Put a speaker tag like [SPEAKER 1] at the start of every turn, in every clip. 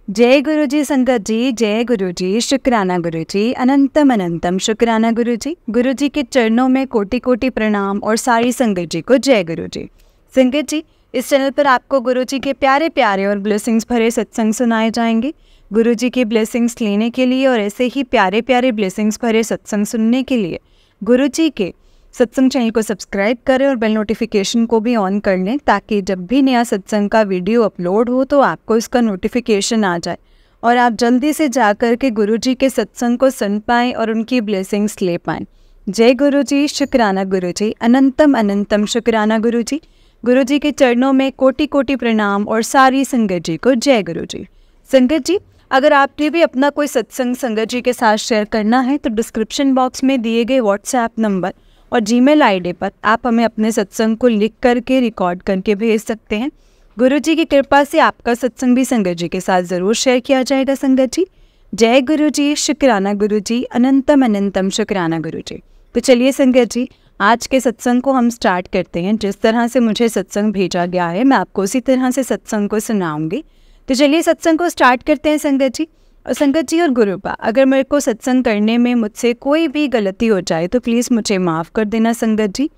[SPEAKER 1] जय गुरु जी संगत जी, जय गुरु जी, शुक्राना गुरु जी, अनंतम अनंतम शुक्राना गुरु जी। गुरु जी के चरणों में कोटि कोटि प्रणाम और सारी संगत जी को जय गुरु जी। संगत जी, इस चैनल पर आपको गुरु जी के प्यारे प्यारे और ब्लेसिंग्स भरे सत्संग सुनाए जाएंगे। गुरु जी की ब्लेसिंग्स लेने के लिए और ऐसे ही प्यारे प्यारे ब्लेसिंग्स भरे सत्संग सुनने के लिए गुरु जी के सत्संग चैनल को सब्सक्राइब करें और बेल नोटिफिकेशन को भी ऑन कर लें, ताकि जब भी नया सत्संग का वीडियो अपलोड हो तो आपको इसका नोटिफिकेशन आ जाए और आप जल्दी से जाकर के गुरु जी के सत्संग को सुन पाएँ और उनकी ब्लेसिंग्स ले पाएँ। जय गुरु जी, शुक्राना गुरु जी, अनंतम अनंतम शुक्राना गुरु जी। गुरु जी के चरणों में कोटि कोटि प्रणाम और सारी संगत जी को जय गुरु जी। संगत जी, अगर आपने भी अपना कोई सत्संग संगत जी के साथ शेयर करना है तो डिस्क्रिप्शन बॉक्स में दिए गए व्हाट्सएप नंबर और जीमेल आईडी पर आप हमें अपने सत्संग को लिख करके रिकॉर्ड करके भेज सकते हैं। गुरु जी की कृपा से आपका सत्संग भी संगत जी के साथ ज़रूर शेयर किया जाएगा। संगत जी, जय गुरु जी, शुक्राना गुरु जी, अनंतम अनंतम शुक्राना गुरु जी। तो चलिए संगत जी, आज के सत्संग को हम स्टार्ट करते हैं। जिस तरह से मुझे सत्संग भेजा गया है मैं आपको उसी तरह से सत्संग को सुनाऊंगी। तो चलिए सत्संग को स्टार्ट करते हैं संगत जी। और संगत जी और गुरुपा, अगर मेरे को सत्संग करने में मुझसे कोई भी गलती हो जाए तो प्लीज़ मुझे माफ़ कर देना संगत जी।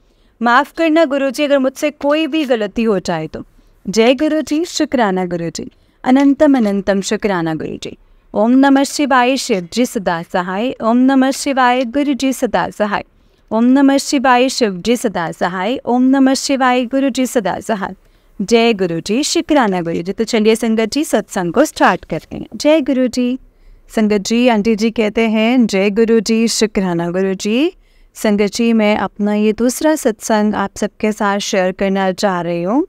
[SPEAKER 1] माफ़ करना गुरु जी अगर मुझसे कोई भी गलती हो जाए तो। जय गुरु जी, शुक्राना गुरु जी, अनंतम अनंतम शुक्राना गुरु जी। ओम नमः शिवाय, शिव जी सदा सहाय। ओम नमः शिवाय, गुरु जी सदा सहाय। ओम नमः शिवाय, शिव जी सदा सहाय। ओम नमः शिवाय, गुरु जी सदा सहाय। जय गुरु जी, शुक्राना गुरु जी। तो चलिए संगत जी सत्संग को स्टार्ट करते हैं। जय गुरु जी। संगत जी, आंटी जी कहते हैं जय गुरु जी, शुक्राना गुरु जी। संगत जी, मैं अपना ये दूसरा सत्संग आप सबके साथ शेयर करना चाह रही हूँ।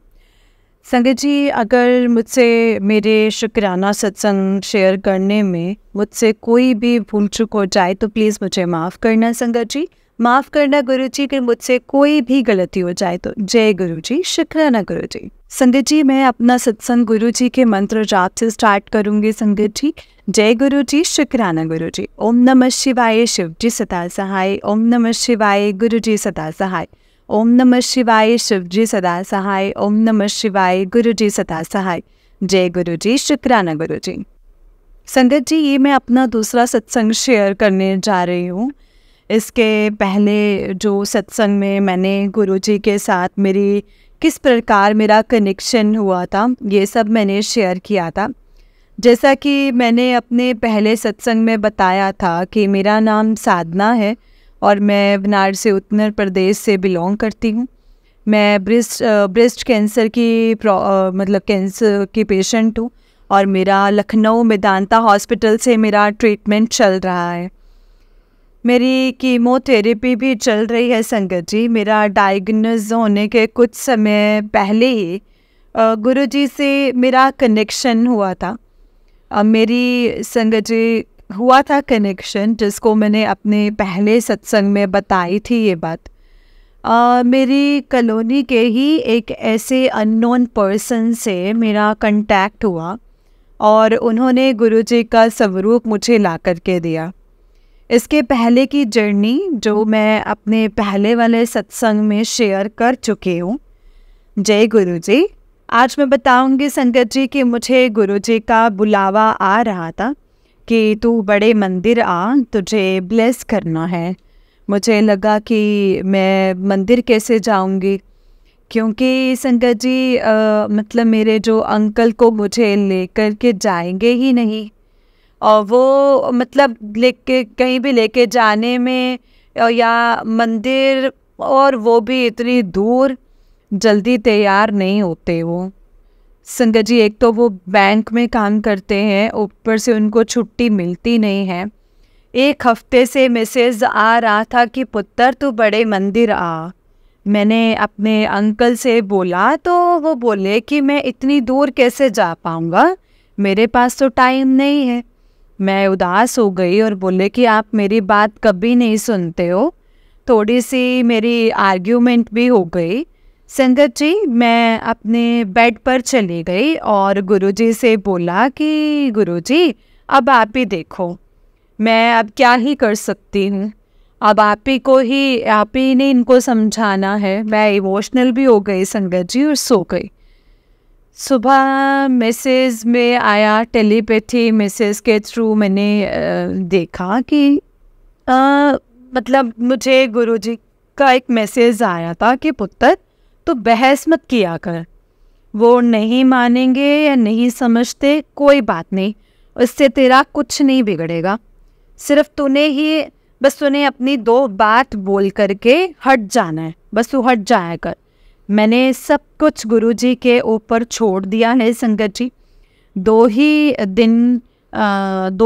[SPEAKER 1] संगत जी, अगर मुझसे मेरे शुक्राना सत्संग शेयर करने में मुझसे कोई भी भूल चूक हो जाए तो प्लीज़ मुझे माफ़ करना संगत जी। माफ़ करना गुरु जी कि मुझसे कोई भी गलती हो जाए तो। जय गुरु जी, शुक्राना गुरु जी। संगत जी, मैं अपना सत्संग गुरु जी के मंत्र जाप से स्टार्ट करूंगी संगत जी। जय गुरु जी, शुक्राना गुरु जी। ओम नमः शिवाय, शिव जी सदा सहाय। ओम नमः शिवाय, गुरु जी सदा सहाय। ओम नमः शिवाय, शिव जी सदा सहाय। ओम नमः शिवाय, गुरु जी सदा सहाय। जय गुरु जी, शुक्राना गुरु जी। संगत जी, ये मैं अपना दूसरा सत्संग शेयर करने जा रही हूँ। इसके पहले जो सत्संग में मैंने गुरु जी के साथ मेरी किस प्रकार मेरा कनेक्शन हुआ था ये सब मैंने शेयर किया था। जैसा कि मैंने अपने पहले सत्संग में बताया था कि मेरा नाम साधना है और मैं बनारस उत्तर प्रदेश से बिलोंग करती हूँ। मैं ब्रेस्ट कैंसर की कैंसर की पेशेंट हूँ और मेरा लखनऊ मेदांता हॉस्पिटल से मेरा ट्रीटमेंट चल रहा है। मेरी कीमोथेरेपी भी चल रही है संगत जी। मेरा डायग्नोज होने के कुछ समय पहले ही गुरु जी से मेरा कनेक्शन हुआ था। मेरी संगत जी हुआ था कनेक्शन, जिसको मैंने अपने पहले सत्संग में बताई थी ये बात। मेरी कॉलोनी के ही एक ऐसे अननोन पर्सन से मेरा कांटेक्ट हुआ और उन्होंने गुरु जी का स्वरूप मुझे ला करके दिया। इसके पहले की जर्नी जो मैं अपने पहले वाले सत्संग में शेयर कर चुकी हूँ। जय गुरु जी। आज मैं बताऊंगी संगत जी कि मुझे गुरु जी का बुलावा आ रहा था कि तू बड़े मंदिर आ, तुझे ब्लेस करना है। मुझे लगा कि मैं मंदिर कैसे जाऊंगी, क्योंकि संगत जी मेरे जो अंकल को मुझे लेकर के जाएंगे ही नहीं, और वो लेके कहीं भी लेके जाने में या मंदिर, और वो भी इतनी दूर, जल्दी तैयार नहीं होते वो संगत जी। एक तो वो बैंक में काम करते हैं, ऊपर से उनको छुट्टी मिलती नहीं है। एक हफ्ते से मैसेज आ रहा था कि पुत्र तू बड़े मंदिर आ। मैंने अपने अंकल से बोला तो वो बोले कि मैं इतनी दूर कैसे जा पाऊँगा, मेरे पास तो टाइम नहीं है। मैं उदास हो गई और बोले कि आप मेरी बात कभी नहीं सुनते हो। थोड़ी सी मेरी आर्ग्यूमेंट भी हो गई संगत जी। मैं अपने बेड पर चली गई और गुरुजी से बोला कि गुरुजी अब आप ही देखो, मैं अब क्या ही कर सकती हूँ, अब आप ही ने इनको समझाना है। मैं इमोशनल भी हो गई संगत जी और सो गई। सुबह मैसेज में आया, टेलीपैथी मैसेज के थ्रू मैंने देखा कि मतलब मुझे गुरुजी का एक मैसेज आया था कि पुत्र तो बहस मत किया कर, वो नहीं मानेंगे या नहीं समझते कोई बात नहीं, उससे तेरा कुछ नहीं बिगड़ेगा, सिर्फ तूने अपनी 2 बात बोल करके हट जाना है, बस तू हट जाया कर। मैंने सब कुछ गुरुजी के ऊपर छोड़ दिया है संगत जी। 2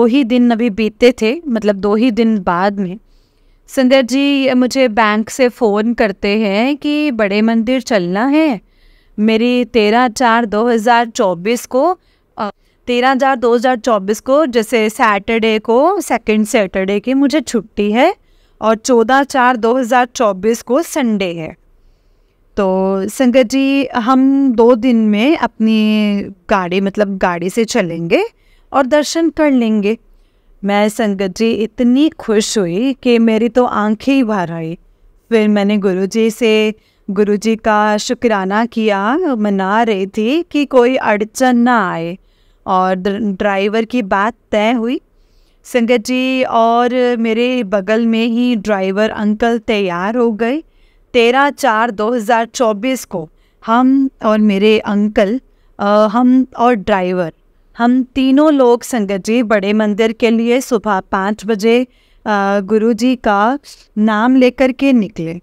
[SPEAKER 1] ही दिन अभी बीते थे, मतलब 2 ही दिन बाद में संगत जी मुझे बैंक से फ़ोन करते हैं कि बड़े मंदिर चलना है। मेरी 13/4/2024 को जैसे सैटरडे को, सेकंड सैटरडे की मुझे छुट्टी है और 14/4/2024 को संडे है। तो संगत जी हम 2 दिन में अपनी गाड़ी से चलेंगे और दर्शन कर लेंगे। मैं संगत जी इतनी खुश हुई कि मेरी तो आंखें ही भर आई। फिर मैंने गुरुजी का शुक्राना किया, मना रही थी कि कोई अड़चन ना आए, और ड्राइवर की बात तय हुई संगत जी। और मेरे बगल में ही ड्राइवर अंकल तैयार हो गए। 13/4/2024 को हम और मेरे अंकल, हम और ड्राइवर, हम तीनों लोग संगत जी बड़े मंदिर के लिए सुबह 5 बजे गुरुजी का नाम लेकर के निकले।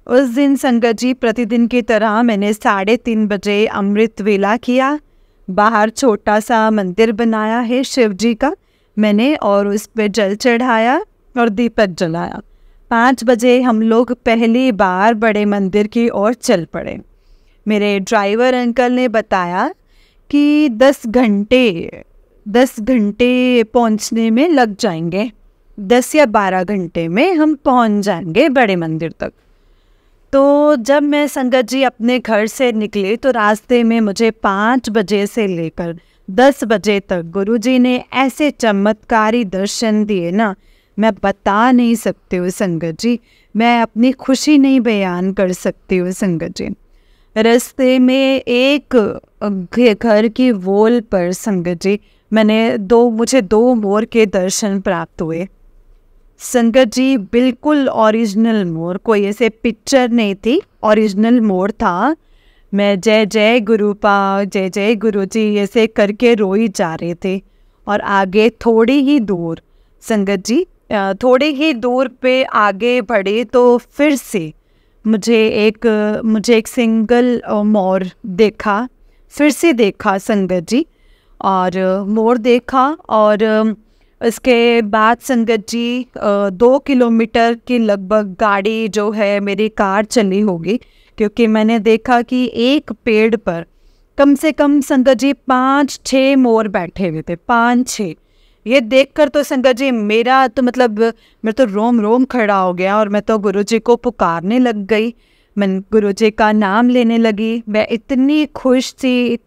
[SPEAKER 1] उस दिन संगत जी प्रतिदिन की तरह मैंने 3:30 बजे अमृत वेला किया। बाहर छोटा सा मंदिर बनाया है शिव जी का मैंने, और उस पे जल चढ़ाया और दीपक जलाया। 5 बजे हम लोग पहली बार बड़े मंदिर की ओर चल पड़े। मेरे ड्राइवर अंकल ने बताया कि 10 घंटे पहुंचने में लग जाएंगे, 10 या 12 घंटे में हम पहुंच जाएंगे बड़े मंदिर तक। तो जब मैं संगत जी अपने घर से निकली तो रास्ते में मुझे 5 बजे से लेकर 10 बजे तक गुरुजी ने ऐसे चमत्कारी दर्शन दिए ना, मैं बता नहीं सकती हूँ संगत जी, मैं अपनी खुशी नहीं बयान कर सकती हूँ संगत जी। रास्ते में एक घर की वॉल पर संगत जी मुझे 2 मोर के दर्शन प्राप्त हुए संगत जी। बिल्कुल ओरिजिनल मोर, कोई ऐसे पिक्चर नहीं थी, ओरिजिनल मोर था। मैं जय जय गुरु जी ऐसे करके रोई जा रहे थे। और आगे थोड़ी ही दूर संगत जी, थोड़ी ही दूर पे आगे बढ़े तो फिर से मुझे एक सिंगल मोर देखा, फिर से देखा संगत जी, और मोर देखा। और इसके बाद संगत जी 2 किलोमीटर की लगभग गाड़ी जो है मेरी कार चली होगी, क्योंकि मैंने देखा कि एक पेड़ पर कम से कम संगत जी 5-6 मोर बैठे हुए थे, 5-6। ये देखकर तो संगत जी मेरा तो रोम रोम खड़ा हो गया और मैं तो गुरुजी को पुकारने लग गई। मैं गुरुजी का नाम लेने लगी। मैं इतनी खुश थी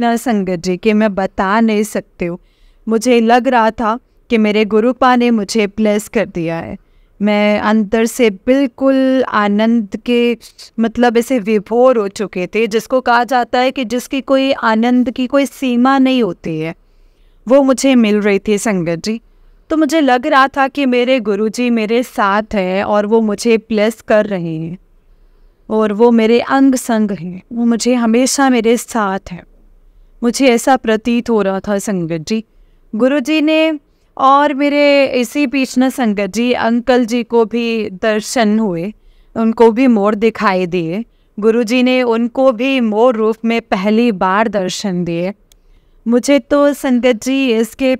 [SPEAKER 1] ना संगत जी कि मैं बता नहीं सकती हूँ। मुझे लग रहा था कि मेरे गुरुपा ने मुझे ब्लेस कर दिया है। मैं अंदर से बिल्कुल आनंद के ऐसे विभोर हो चुके थे, जिसको कहा जाता है कि जिसकी कोई आनंद की कोई सीमा नहीं होती है, वो मुझे मिल रही थी संगत जी। तो मुझे लग रहा था कि मेरे गुरुजी मेरे साथ हैं और वो मुझे ब्लेस कर रहे हैं, और वो मेरे अंग संग हैं, वो मुझे हमेशा मेरे साथ हैं। मुझे ऐसा प्रतीत हो रहा था संगत जी। गुरुजी ने और मेरे इसी बीच न संगत जी अंकल जी को भी दर्शन हुए, उनको भी मोर दिखाई दिए। गुरुजी ने उनको भी मोर रूप में पहली बार दर्शन दिए। मुझे तो संगत जी इसके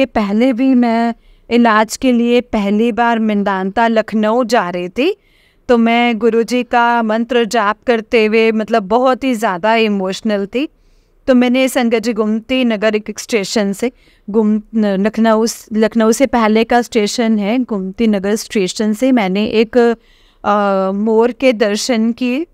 [SPEAKER 1] पहले भी मैं इलाज के लिए पहली बार मेदांता लखनऊ जा रही थी, तो मैं गुरुजी का मंत्र जाप करते हुए बहुत ही ज़्यादा इमोशनल थी। तो मैंने संगत जी गोमती नगर एक स्टेशन से लखनऊ से पहले का स्टेशन है गोमती नगर स्टेशन से मैंने एक मोर के दर्शन किए।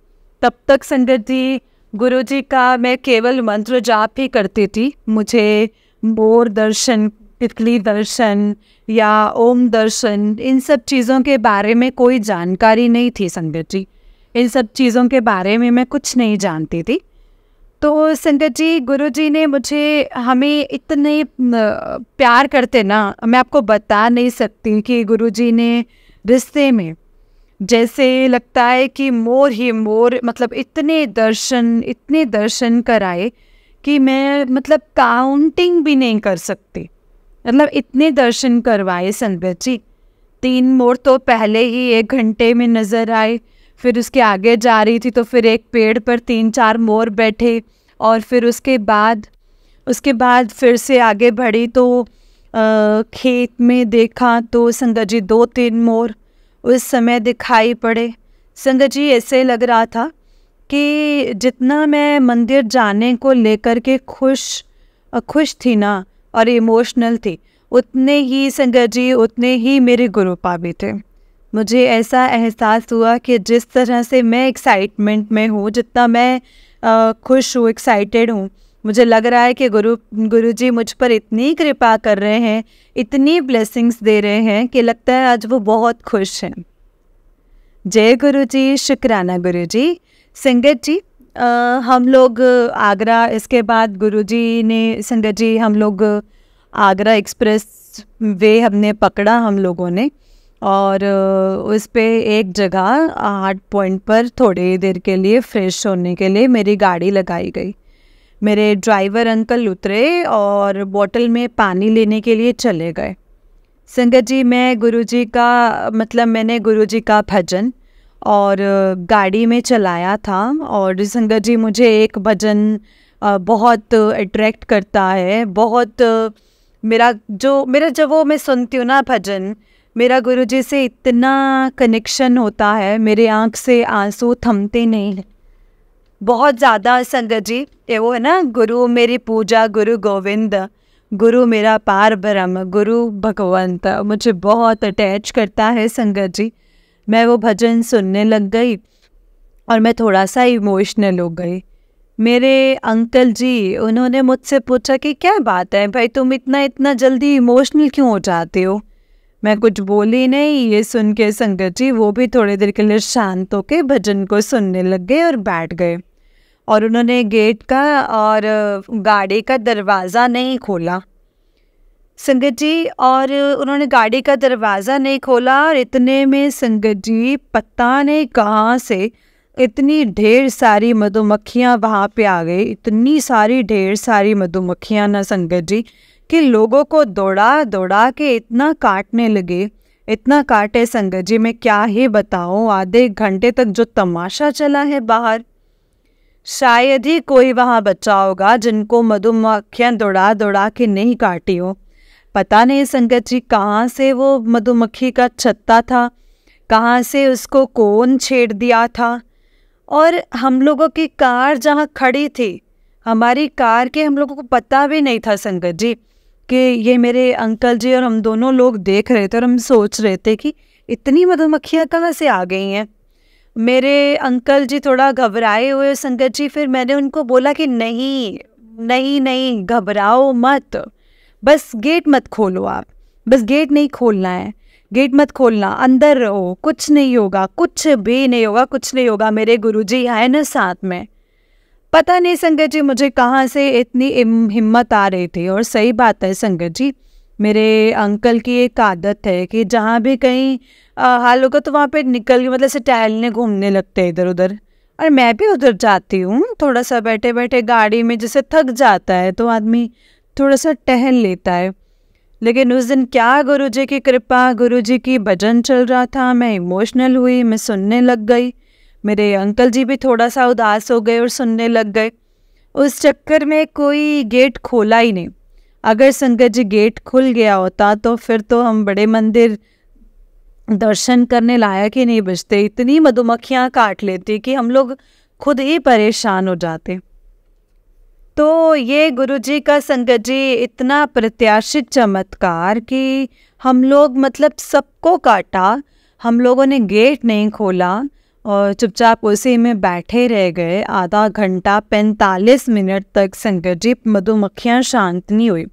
[SPEAKER 1] तब तक संगत जी गुरुजी का मैं केवल मंत्र जाप ही करती थी। मुझे मोर दर्शन, तितली दर्शन या ओम दर्शन, इन सब चीज़ों के बारे में कोई जानकारी नहीं थी संगत जी। इन सब चीज़ों के बारे में मैं कुछ नहीं जानती थी। तो संगत जी, गुरुजी ने मुझे, हमें इतने प्यार करते ना, मैं आपको बता नहीं सकती कि गुरुजी ने रिश्ते में जैसे लगता है कि मोर ही मोर, मतलब इतने दर्शन कराए कि मैं मतलब काउंटिंग भी नहीं कर सकती। मतलब इतने दर्शन करवाए संगत जी। 3 मोर तो पहले ही 1 घंटे में नज़र आए, फिर उसके आगे जा रही थी तो फिर एक पेड़ पर 3-4 मोर बैठे, और फिर उसके बाद फिर से आगे बढ़ी तो खेत में देखा तो संगत जी 2-3 मोर उस समय दिखाई पड़े। संगत जी, ऐसे लग रहा था कि जितना मैं मंदिर जाने को लेकर के खुश थी ना और इमोशनल थी, उतने ही संगत जी, उतने ही मेरे गुरुपा भी थे। मुझे ऐसा एहसास हुआ कि जिस तरह से मैं एक्साइटमेंट में हूँ, जितना मैं खुश हूँ, एक्साइटेड हूँ, मुझे लग रहा है कि गुरुजी मुझ पर इतनी कृपा कर रहे हैं, इतनी ब्लेसिंग्स दे रहे हैं कि लगता है आज वो बहुत खुश हैं। जय गुरुजी, शुक्राना गुरुजी। संगत जी, हम लोग आगरा, इसके बाद गुरुजी ने, संगत जी, हम लोग आगरा एक्सप्रेस वे हमने पकड़ा हम लोगों ने, और उस पे एक जगह 8 पॉइंट पर थोड़ी देर के लिए फ्रेश होने के लिए मेरी गाड़ी लगाई गई। मेरे ड्राइवर अंकल उतरे और बोतल में पानी लेने के लिए चले गए। संगत जी, मैंने गुरुजी का भजन और गाड़ी में चलाया था, और संगत जी मुझे एक भजन बहुत अट्रैक्ट करता है, बहुत मेरा जब वो मैं सुनती हूँ ना भजन, मेरा गुरुजी से इतना कनेक्शन होता है, मेरे आँख से आंसू थमते नहीं हैं, बहुत ज़्यादा। संगत जी, ये वो है ना, गुरु मेरी पूजा गुरु गोविंद, गुरु मेरा पार ब्रह्म गुरु भगवंत, मुझे बहुत अटैच करता है संगत जी। मैं वो भजन सुनने लग गई और मैं थोड़ा सा इमोशनल हो गई। मेरे अंकल जी, उन्होंने मुझसे पूछा कि क्या बात है भाई, तुम इतना जल्दी इमोशनल क्यों हो जाते हो। मैं कुछ बोली नहीं। ये सुन के संगत जी वो भी थोड़ी देर के लिए शांत होके भजन को सुनने लग गए और बैठ गए, और उन्होंने गेट का और गाड़ी का दरवाज़ा नहीं खोला संगत जी, और उन्होंने गाड़ी का दरवाज़ा नहीं खोला, और इतने में संगत जी पता नहीं कहाँ से इतनी ढेर सारी मधुमक्खियाँ वहाँ पे आ गई, इतनी सारी ढेर सारी मधुमक्खियाँ ना संगत जी, कि लोगों को दौड़ा दौड़ा के इतना काटने लगे, इतना काटे संगत जी, मैं क्या ही बताऊँ। आधे घंटे तक जो तमाशा चला है बाहर, शायद ही कोई वहाँ बच्चा होगा जिनको मधुमक्खियाँ दौड़ा दौड़ा के नहीं काटी हो। पता नहीं संगत जी कहाँ से वो मधुमक्खी का छत्ता था, कहाँ से उसको कौन छेड़ दिया था। और हम लोगों की कार जहाँ खड़ी थी, हमारी कार के हम लोगों को पता भी नहीं था संगत जी कि ये मेरे अंकल जी और हम दोनों लोग देख रहे थे, और हम सोच रहे थे कि इतनी मधुमक्खियाँ कहाँ से आ गई हैं। मेरे अंकल जी थोड़ा घबराए हुए संगत जी, फिर मैंने उनको बोला कि नहीं नहीं नहीं, घबराओ मत, बस गेट मत खोलो, आप बस गेट नहीं खोलना है, गेट मत खोलना, अंदर रहो, कुछ नहीं होगा, कुछ भी नहीं होगा, कुछ नहीं होगा, मेरे गुरुजी है ना साथ में। पता नहीं संगत जी मुझे कहाँ से इतनी हिम्मत आ रही थी। और सही बात है संगत जी, मेरे अंकल की एक आदत है कि जहाँ भी कहीं हाल होगा तो वहाँ पे निकल के मतलब से टहलने घूमने लगते हैं इधर उधर, और मैं भी उधर जाती हूँ। थोड़ा सा बैठे बैठे गाड़ी में जैसे थक जाता है तो आदमी थोड़ा सा टहल लेता है। लेकिन उस दिन क्या गुरुजी की कृपा, गुरुजी की भजन चल रहा था, मैं इमोशनल हुई, मैं सुनने लग गई। मेरे अंकल जी भी थोड़ा सा उदास हो गए और सुनने लग गए। उस चक्कर में कोई गेट खोला ही नहीं। अगर संगत जी गेट खुल गया होता तो फिर तो हम बड़े मंदिर दर्शन करने लायक ही नहीं बचते, इतनी मधुमक्खियाँ काट लेती कि हम लोग खुद ही परेशान हो जाते। तो ये गुरुजी का संगत जी इतना प्रत्याशित चमत्कार कि हम लोग मतलब सबको काटा, हम लोगों ने गेट नहीं खोला और चुपचाप उसी में बैठे रह गए। आधा घंटा 45 मिनट तक संगत जी मधुमक्खियाँ शांत नहीं हुई।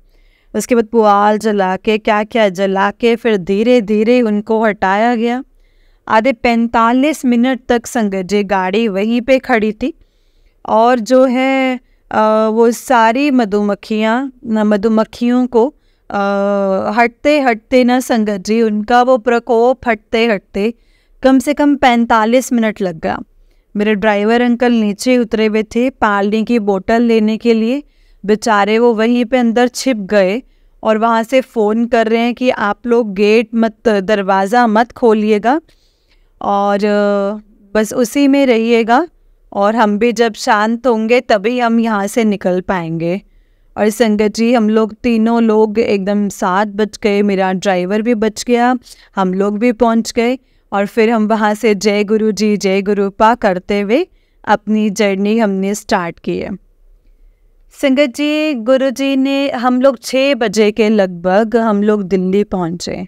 [SPEAKER 1] उसके बाद पुआल जला के क्या क्या जला के फिर धीरे धीरे उनको हटाया गया। आधे 45 मिनट तक संगत जी गाड़ी वहीं पे खड़ी थी, और जो है वो सारी मधुमक्खियों को हटते हटते ना संगत जी, उनका वो प्रकोप हटते हटते कम से कम 45 मिनट लग गया। मेरे ड्राइवर अंकल नीचे उतरे हुए थे पानी की बोतल लेने के लिए, बेचारे वो वहीं पे अंदर छिप गए और वहाँ से फ़ोन कर रहे हैं कि आप लोग गेट मत, दरवाज़ा मत खोलिएगा और बस उसी में रहिएगा और हम भी जब शांत होंगे तभी हम यहाँ से निकल पाएंगे। और संगत जी, हम लोग तीनों लोग एकदम साथ बच गए, मेरा ड्राइवर भी बच गया, हम लोग भी पहुँच गए और फिर हम वहाँ से जय गुरु जी जय गुरु पा करते हुए अपनी जर्नी हमने स्टार्ट की है। संगत जी, गुरु जी ने, हम लोग 6 बजे के लगभग हम लोग दिल्ली पहुँचे।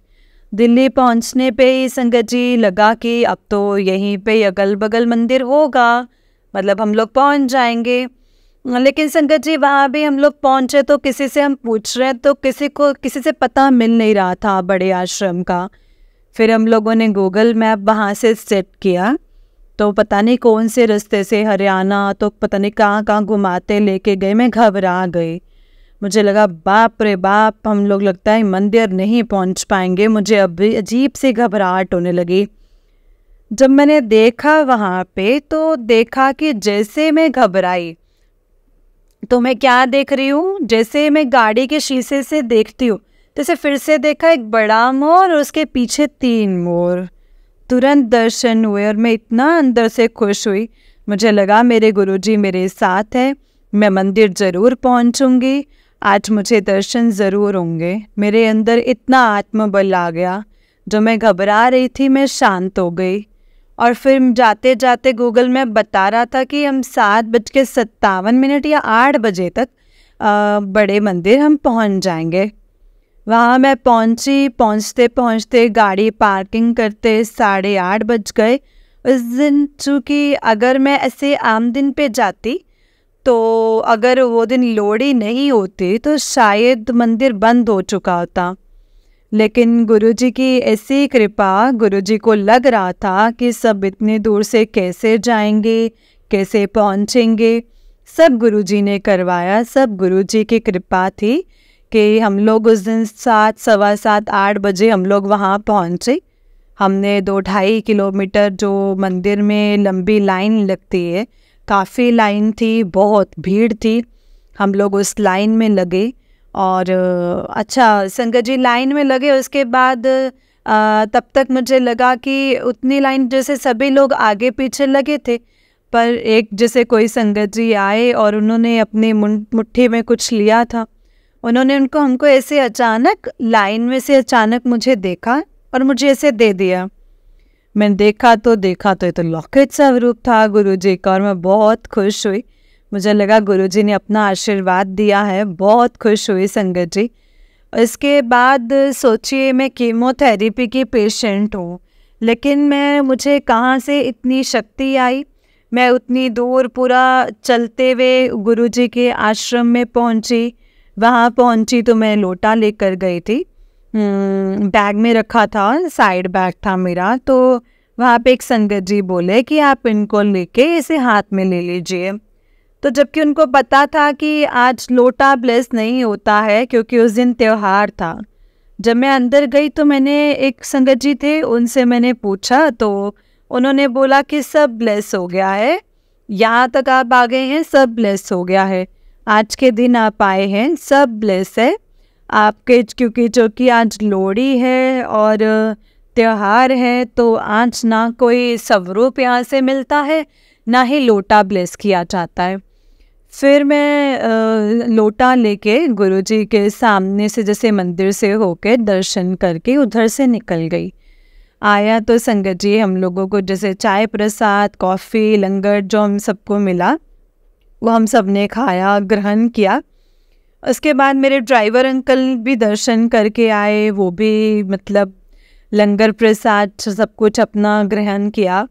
[SPEAKER 1] दिल्ली पहुँचने पे ही संगत जी लगा कि अब तो यहीं पे अगल बगल मंदिर होगा, मतलब हम लोग पहुँच जाएंगे। लेकिन संगत जी, वहाँ भी हम लोग पहुँचे तो किसी से हम पूछ रहे हैं तो किसी से पता मिल नहीं रहा था बड़े आश्रम का। फिर हम लोगों ने गूगल मैप वहाँ से सेट किया तो पता नहीं कौन से रास्ते से हरियाणा तो पता नहीं कहाँ घुमाते लेके गए। मैं घबरा गई, मुझे लगा बाप रे बाप, हम लोग लगता है मंदिर नहीं पहुँच पाएंगे। मुझे अभी अजीब सी घबराहट होने लगी। जब मैंने देखा वहाँ पे तो देखा कि जैसे मैं घबराई तो मैं क्या देख रही हूँ, जैसे मैं गाड़ी के शीशे से देखती हूँ जैसे फिर से देखा एक बड़ा मोर और उसके पीछे 3 मोर। तुरंत दर्शन हुए और मैं इतना अंदर से खुश हुई। मुझे लगा मेरे गुरुजी मेरे साथ है, मैं मंदिर ज़रूर पहुँचूँगी, आज मुझे दर्शन ज़रूर होंगे। मेरे अंदर इतना आत्मबल आ गया, जो मैं घबरा रही थी मैं शांत हो गई। और फिर जाते जाते गूगल मैप बता रहा था कि हम 7:57 या 8 बजे तक बड़े मंदिर हम पहुंच जाएंगे। वहाँ मैं पहुंची, पहुंचते पहुंचते गाड़ी पार्किंग करते 8:30 बज गए। उस दिन चूँकि अगर मैं ऐसे आम दिन पे जाती तो अगर वो दिन लोहड़ी नहीं होती तो शायद मंदिर बंद हो चुका होता। लेकिन गुरुजी की ऐसी कृपा, गुरुजी को लग रहा था कि सब इतने दूर से कैसे जाएंगे, कैसे पहुंचेंगे, सब गुरुजी ने करवाया। सब गुरुजी की कृपा थी कि हम लोग उस दिन 7, सवा 7, 8 बजे हम लोग वहाँ पहुँचे। हमने 2-2.5 किलोमीटर जो मंदिर में लंबी लाइन लगती है, काफ़ी लाइन थी, बहुत भीड़ थी, हम लोग उस लाइन में लगे। और अच्छा संगत जी, लाइन में लगे उसके बाद तब तक मुझे लगा कि उतनी लाइन जैसे सभी लोग आगे पीछे लगे थे, पर एक जैसे कोई संगत जी आए और उन्होंने अपनी मुट्ठी में कुछ लिया था। उन्होंने हमको ऐसे अचानक लाइन में से अचानक मुझे देखा और मुझे ऐसे दे दिया। मैं देखा तो ये तो लॉकेट स्वरूप था गुरुजी का और मैं बहुत खुश हुई। मुझे लगा गुरुजी ने अपना आशीर्वाद दिया है, बहुत खुश हुई संगत जी। इसके बाद सोचिए, मैं कीमोथेरेपी की पेशेंट हूँ, लेकिन मुझे कहाँ से इतनी शक्ति आई। मैं उतनी दूर पूरा चलते हुए गुरुजी के आश्रम में पहुँची। वहाँ पहुँची तो मैं लोटा लेकर गई थी, बैग में रखा था, साइड बैग था मेरा। तो वहाँ पे एक संगत जी बोले कि आप इनको लेके इसे हाथ में ले लीजिए। तो जबकि उनको पता था कि आज लोटा ब्लेस नहीं होता है क्योंकि उस दिन त्यौहार था। जब मैं अंदर गई तो मैंने, एक संगत जी थे, उनसे मैंने पूछा तो उन्होंने बोला कि सब ब्लेस हो गया है, यहाँ तक आप आ गए हैं, सब ब्लेस हो गया है, आज के दिन आप आए हैं, सब ब्लेस है आपके। क्योंकि जो कि आज लोहड़ी है और त्यौहार है तो आज ना कोई स्वरूप यहाँ से मिलता है, ना ही लोटा ब्लेस किया जाता है। फिर मैं लोटा लेके गुरुजी के सामने से जैसे मंदिर से होके दर्शन करके उधर से निकल गई। आया तो संगत जी हम लोगों को जैसे चाय प्रसाद, कॉफ़ी, लंगर जो हम सबको मिला वो हम सब ने खाया, ग्रहण किया। उसके बाद मेरे ड्राइवर अंकल भी दर्शन करके आए, वो भी मतलब लंगर प्रसाद सब कुछ अपना ग्रहण किया।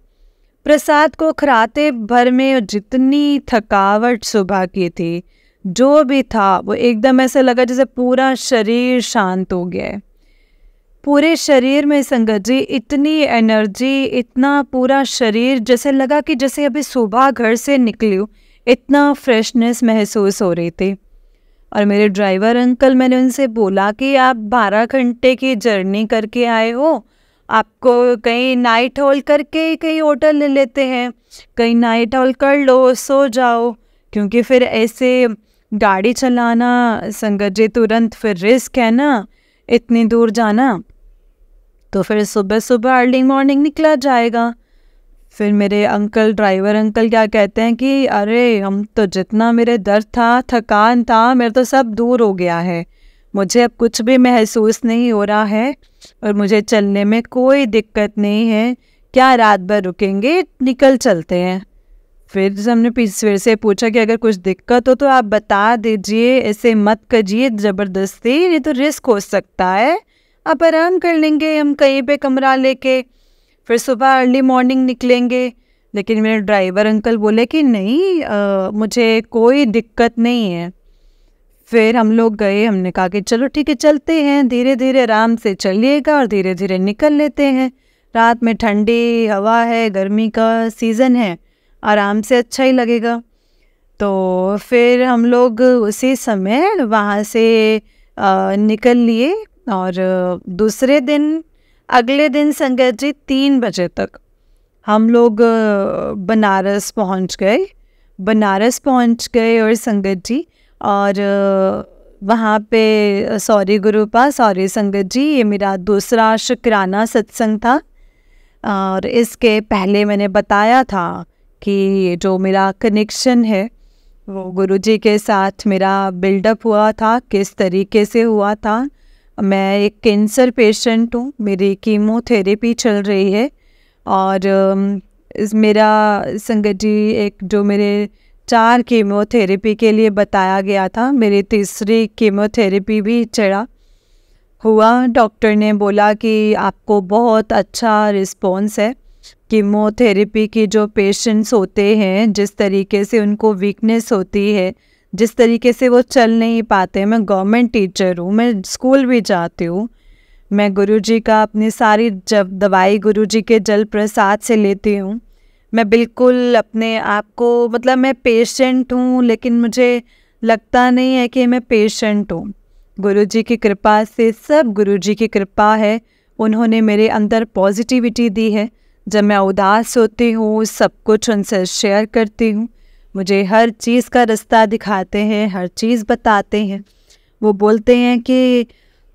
[SPEAKER 1] प्रसाद को खराते भर में जितनी थकावट सुबह की थी, जो भी था वो एकदम ऐसा लगा जैसे पूरा शरीर शांत हो गया है। पूरे शरीर में संगत जी इतनी एनर्जी, इतना पूरा शरीर जैसे लगा कि जैसे अभी सुबह घर से निकली हूँ, इतना फ्रेशनेस महसूस हो रही थी। और मेरे ड्राइवर अंकल, मैंने उनसे बोला कि आप 12 घंटे की जर्नी करके आए हो, आपको कहीं नाइट हॉल करके कहीं होटल ले लेते हैं, कहीं नाइट हॉल कर लो, सो जाओ, क्योंकि फिर ऐसे गाड़ी चलाना संगत जी तुरंत फिर रिस्क है ना, इतनी दूर जाना। तो फिर सुबह सुबह अर्ली मॉर्निंग निकला जाएगा। फिर मेरे अंकल, ड्राइवर अंकल क्या कहते हैं कि अरे हम तो, जितना मेरे दर्द था, थकान था, मेरा तो सब दूर हो गया है, मुझे अब कुछ भी महसूस नहीं हो रहा है और मुझे चलने में कोई दिक्कत नहीं है, क्या रात भर रुकेंगे, निकल चलते हैं। फिर हमने फिर से पूछा कि अगर कुछ दिक्कत हो तो आप बता दीजिए, ऐसे मत करिए ज़बरदस्ती, ये तो रिस्क हो सकता है, आप आराम कर लेंगे, हम कहीं पे कमरा लेके फिर सुबह अर्ली मॉर्निंग निकलेंगे। लेकिन मेरे ड्राइवर अंकल बोले कि नहीं, मुझे कोई दिक्कत नहीं है। फिर हम लोग गए, हमने कहा कि चलो ठीक है चलते हैं, धीरे धीरे आराम से चलिएगा और धीरे धीरे निकल लेते हैं, रात में ठंडी हवा है, गर्मी का सीज़न है, आराम से अच्छा ही लगेगा। तो फिर हम लोग उसी समय वहाँ से निकल लिए और दूसरे दिन, अगले दिन संगत जी 3 बजे तक हम लोग बनारस पहुँच गए और संगत जी, और वहाँ पे सॉरी गुरुपा, सॉरी संगत जी, ये मेरा दूसरा शुक्राना सत्संग था। और इसके पहले मैंने बताया था कि जो मेरा कनेक्शन है वो गुरुजी के साथ मेरा बिल्डअप हुआ था, किस तरीके से हुआ था। मैं एक कैंसर पेशेंट हूँ, मेरी कीमोथेरेपी चल रही है और मेरा संगत जी एक जो मेरे 4 कीमोथेरेपी के लिए बताया गया था, मेरी तीसरी कीमोथेरेपी भी चढ़ा हुआ। डॉक्टर ने बोला कि आपको बहुत अच्छा रिस्पॉन्स है। कीमोथेरेपी की जो पेशेंट्स होते हैं, जिस तरीके से उनको वीकनेस होती है, जिस तरीके से वो चल नहीं पाते, मैं गवर्नमेंट टीचर हूँ, मैं स्कूल भी जाती हूँ, मैं गुरुजी का अपनी सारी जब दवाई गुरुजी के जल प्रसाद से लेती हूँ। मैं बिल्कुल अपने आप को, मतलब मैं पेशेंट हूँ लेकिन मुझे लगता नहीं है कि मैं पेशेंट हूँ। गुरुजी की कृपा से, सब गुरुजी की कृपा है, उन्होंने मेरे अंदर पॉजिटिविटी दी है। जब मैं उदास होती हूँ, सब कुछ उनसे शेयर करती हूँ, मुझे हर चीज़ का रास्ता दिखाते हैं, हर चीज़ बताते हैं। वो बोलते हैं कि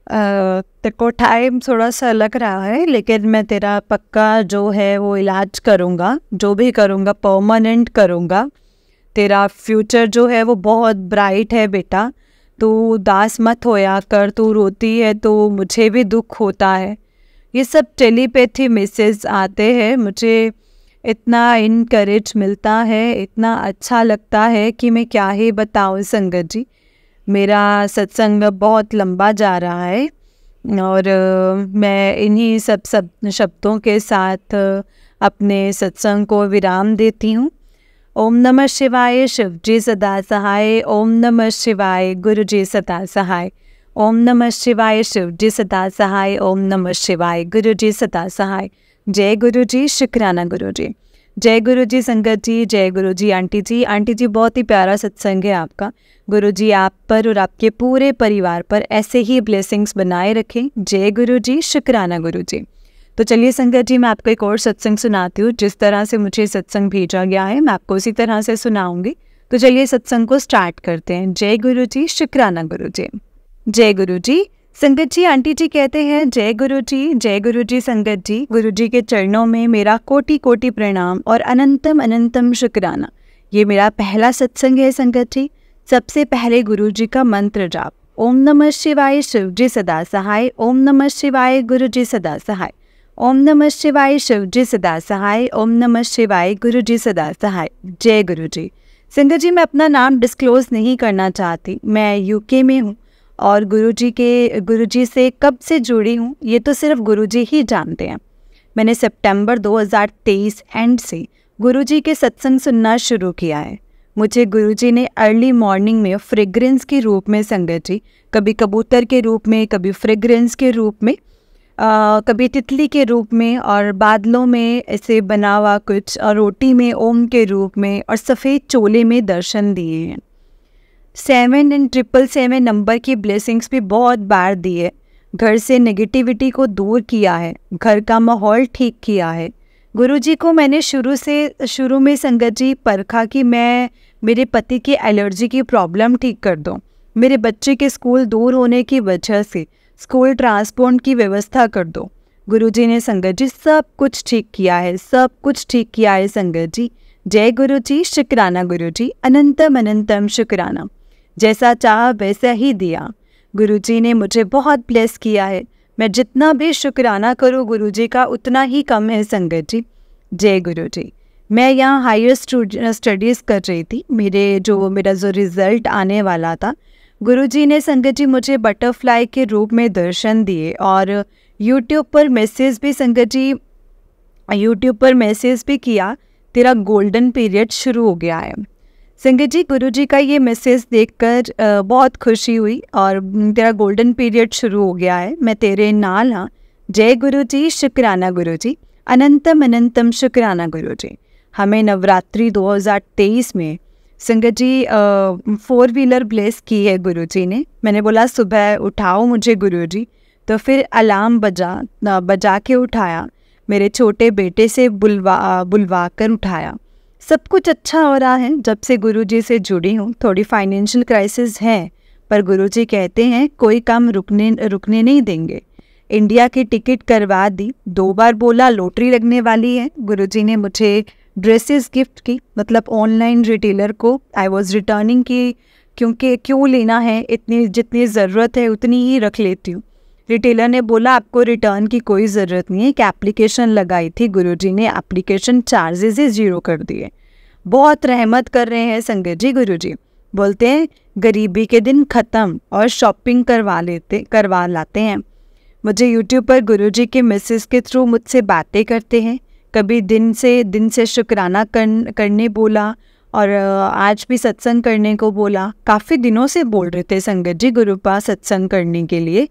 [SPEAKER 1] तेरे को टाइम थोड़ा सा लग रहा है, लेकिन मैं तेरा पक्का जो है वो इलाज करूँगा, जो भी करूँगा परमानेंट करूँगा। तेरा फ्यूचर जो है वो बहुत ब्राइट है बेटा, तू उदास मत होया कर, तू रोती है तो मुझे भी दुख होता है। ये सब टेलीपैथी मैसेज आते हैं, मुझे इतना इनकरेज मिलता है, इतना अच्छा लगता है कि मैं क्या ही बताऊँ संगत जी। मेरा सत्संग बहुत लंबा जा रहा है और मैं इन्हीं सब शब्दों के साथ अपने सत्संग को विराम देती हूँ। ओम नमः शिवाय, शिव जी सदा सहाय। ओम नमः शिवाय, गुरु जी सदा सहाय। ओम नमः शिवाय, शिव जी सदा सहाय। ओम नमः शिवाय, गुरु जी सदा सहाय। जय गुरु जी, शुक्राना गुरु जी। जय गुरु जी संगत जी, जय गुरु जी आंटी जी। आंटी जी बहुत ही प्यारा सत्संग है आपका। गुरु जी आप पर और आपके पूरे परिवार पर ऐसे ही ब्लेसिंग्स बनाए रखें। जय गुरु जी, शुक्राना गुरु जी। तो चलिए संगत जी, मैं आपको एक और सत्संग सुनाती हूँ। जिस तरह से मुझे सत्संग भेजा गया है मैं आपको उसी तरह से सुनाऊंगी। तो चलिए सत्संग को स्टार्ट करते हैं। जय गुरु जी, शुक्राना गुरु जी। जय गुरु जी संगत जी। आंटी जी कहते हैं जय गुरु जी, जय गुरु जी संगत जी। गुरु जी के चरणों में मेरा कोटि कोटि प्रणाम और अनंतम अनंतम शुक्राना। ये मेरा पहला सत्संग है संगत जी। सबसे पहले गुरु जी का मंत्र जाप, ओम नमः शिवाय, शिव जी सदा सहाय। ओम नमः शिवाय, गुरु जी सदा सहाय। ओम नमः शिवाय, शिव जी सदा सहाय। ओम नमः शिवाय, गुरु जी सदा सहाय। जय गुरु जी संगत जी। मैं अपना नाम डिस्क्लोज नहीं करना चाहती, मैं यूके में हूँ और गुरुजी से कब से जुड़ी हूँ ये तो सिर्फ गुरुजी ही जानते हैं। मैंने सितंबर 2023 एंड से गुरुजी के सत्संग सुनना शुरू किया है। मुझे गुरुजी ने अर्ली मॉर्निंग में फ्रेग्रेंस के रूप में संगत जी, कभी कबूतर के रूप में, कभी फ्रेग्रेंस के रूप में कभी तितली के रूप में और बादलों में ऐसे बना हुआ कुछ, और रोटी में ओम के रूप में, और सफ़ेद चोले में दर्शन दिए हैं। 7 एंड 777 नंबर की ब्लेसिंग्स भी बहुत बार दिए। घर से नेगेटिविटी को दूर किया है, घर का माहौल ठीक किया है। गुरुजी को मैंने शुरू में संगत जी परखा कि मैं मेरे पति की एलर्जी की प्रॉब्लम ठीक कर दूं, मेरे बच्चे के स्कूल दूर होने की वजह से स्कूल ट्रांसपोर्ट की व्यवस्था कर दो। गुरुजी ने संगत जी सब कुछ ठीक किया है, सब कुछ ठीक किया है संगत जी। जय गुरुजी, शुक्राना गुरुजी, अनंतम अनंतम शुक्राना। जैसा चाहा वैसा ही दिया। गुरुजी ने मुझे बहुत ब्लेस किया है। मैं जितना भी शुक्राना करूँ गुरुजी का उतना ही कम है संगत जी। जय गुरुजी। मैं यहाँ हायर स्टडीज़ कर रही थी। मेरा जो रिज़ल्ट आने वाला था, गुरुजी ने संगत जी मुझे बटरफ्लाई के रूप में दर्शन दिए। और यूट्यूब पर मैसेज भी किया, तेरा गोल्डन पीरियड शुरू हो गया है। संगत जी गुरुजी का ये मैसेज देखकर बहुत खुशी हुई, और तेरा गोल्डन पीरियड शुरू हो गया है, मैं तेरे नाल हाँ। जय गुरुजी, शुक्राना गुरुजी, अनंतम अनंतम शुक्राना गुरुजी। हमें नवरात्रि 2023 में संगत जी 4 व्हीलर ब्लेस की है गुरुजी ने। मैंने बोला सुबह उठाओ मुझे गुरुजी, तो फिर अलार्म बजा के उठाया। मेरे छोटे बेटे से बुलवा कर उठाया। सब कुछ अच्छा हो रहा है जब से गुरुजी से जुड़ी हूँ। थोड़ी फाइनेंशियल क्राइसिस है, पर गुरुजी कहते हैं कोई काम रुकने नहीं देंगे। इंडिया की टिकट करवा दी। 2 बार बोला लॉटरी लगने वाली है। गुरुजी ने मुझे ड्रेसेस गिफ्ट की, मतलब ऑनलाइन रिटेलर को आई वॉज रिटर्निंग की, क्योंकि क्यों लेना है, इतनी जितनी ज़रूरत है उतनी ही रख लेती हूँ। रिटेलर ने बोला आपको रिटर्न की कोई ज़रूरत नहीं है। एक एप्लीकेशन लगाई थी, गुरुजी ने एप्लीकेशन चार्जेस ही 0 कर दिए। बहुत रहमत कर रहे हैं संगत जी गुरुजी। बोलते हैं गरीबी के दिन ख़त्म और शॉपिंग करवा लाते हैं। मुझे यूट्यूब पर गुरुजी के मैसेज के थ्रू मुझसे बातें करते हैं। कभी दिन से शुक्राना करने बोला, और आज भी सत्संग करने को बोला। काफ़ी दिनों से बोल रहे थे संगत जी गुरुपा सत्संग करने के लिए,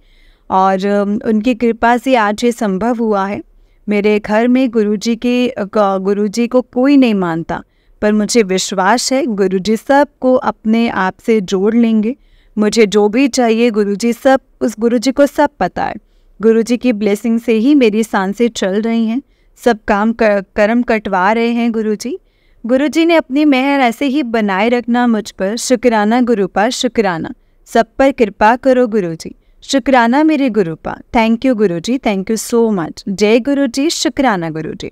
[SPEAKER 1] और उनकी कृपा से आज ये संभव हुआ है। मेरे घर में गुरुजी को कोई नहीं मानता, पर मुझे विश्वास है गुरुजी सबको अपने आप से जोड़ लेंगे। मुझे जो भी चाहिए उस गुरुजी को सब पता है। गुरुजी की ब्लेसिंग से ही मेरी सांसें चल रही हैं, सब काम कर्म कटवा रहे हैं गुरुजी। गुरुजी ने अपनी मेहर ऐसे ही बनाए रखना मुझ पर। शुक्राना गुरुपा, शुक्राना। सब पर कृपा करो गुरुजी। शुक्राना मेरे गुरुपा। Thank you Guruji, thank you so much. जय गुरुजी, शुक्राना गुरुजी।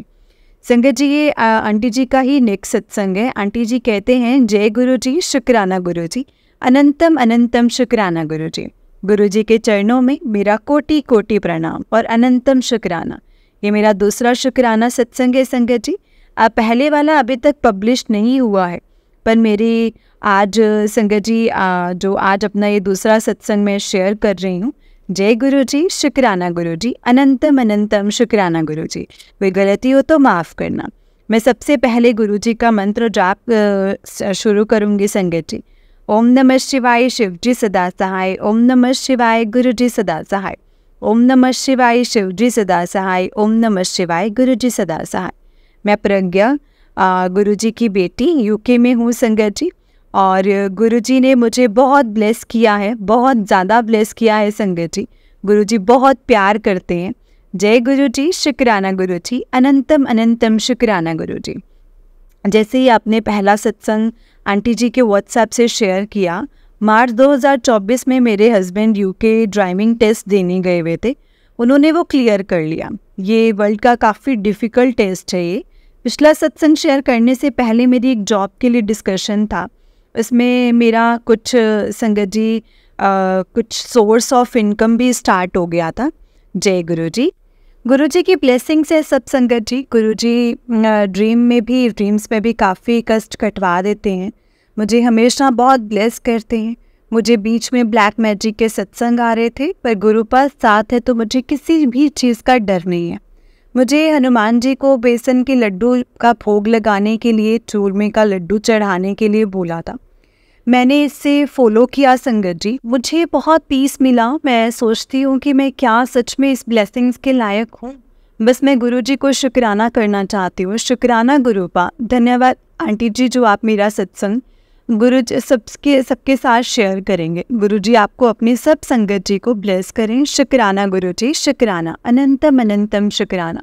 [SPEAKER 1] संगत जी ये आंटी जी का ही नेक्स्ट सत्संग है। आंटी जी कहते हैं जय गुरुजी, शुक्राना गुरुजी, अनंतम अनंतम शुक्राना गुरुजी। गुरुजी के चरणों में मेरा कोटि कोटि प्रणाम और अनंतम शुक्राना। ये मेरा दूसरा शुक्राना सत्संग है संगत जी। पहले वाला अभी तक पब्लिश नहीं हुआ है, पर मेरी आज संगत जी जो आज अपना ये दूसरा सत्संग मैं शेयर कर रही हूँ। जय गुरुजी, शुक्राना गुरुजी, अनंतम अनंतम शुक्राना गुरुजी। कोई गलती हो तो माफ़ करना। मैं सबसे पहले गुरुजी का मंत्र जाप शुरू करूँगी संगत जी। ओम नमः शिवाय शिवजी सदा सहाय, ओम नमः शिवाय गुरुजी सदा सहाय, ओम नमः शिवाय शिवजी सदा सहाय, ओम नमः शिवाय गुरुजी सदा सहाय। मैं प्रज्ञा गुरुजी की बेटी यूके में हूँ संगत जी, और गुरुजी ने मुझे बहुत ब्लेस किया है, बहुत ज़्यादा ब्लेस किया है संगत जी। गुरुजी बहुत प्यार करते हैं। जय गुरुजी, शुक्राना गुरुजी, अनंतम अनंतम शुक्राना गुरुजी। जैसे ही आपने पहला सत्संग आंटी जी के व्हाट्सएप से शेयर किया, मार्च 2024 में मेरे हस्बैंड यूके ड्राइविंग टेस्ट देने गए हुए थे। उन्होंने वो क्लियर कर लिया। ये वर्ल्ड का काफ़ी डिफ़िकल्ट टेस्ट है ये। पिछला सत्संग शेयर करने से पहले मेरी एक जॉब के लिए डिस्कशन था। इसमें मेरा कुछ संगत जी कुछ सोर्स ऑफ इनकम भी स्टार्ट हो गया था। जय गुरुजी। गुरुजी की ब्लेसिंग्स है सब संगत जी। गुरुजी ड्रीम्स में भी काफ़ी कष्ट कटवा देते हैं। मुझे हमेशा बहुत ब्लेस करते हैं। मुझे बीच में ब्लैक मैजिक के सत्संग आ रहे थे, पर गुरु पास साथ है तो मुझे किसी भी चीज़ का डर नहीं है। मुझे हनुमान जी को बेसन के लड्डू का भोग लगाने के लिए, चूरमे का लड्डू चढ़ाने के लिए बोला था। मैंने इससे फॉलो किया संगत जी, मुझे बहुत पीस मिला। मैं सोचती हूँ कि मैं क्या सच में इस ब्लेसिंग्स के लायक हूँ। बस मैं गुरु जी को शुक्राना करना चाहती हूँ। शुक्राना गुरुपा, धन्यवाद आंटी जी जो आप मेरा सत्संग गुरु जी सबके साथ शेयर करेंगे। गुरु जी आपको अपनी सब संगत जी को ब्लेस करें। शुक्राना गुरु जी, शुक्राना, अनंतम अनंतम शुक्राना।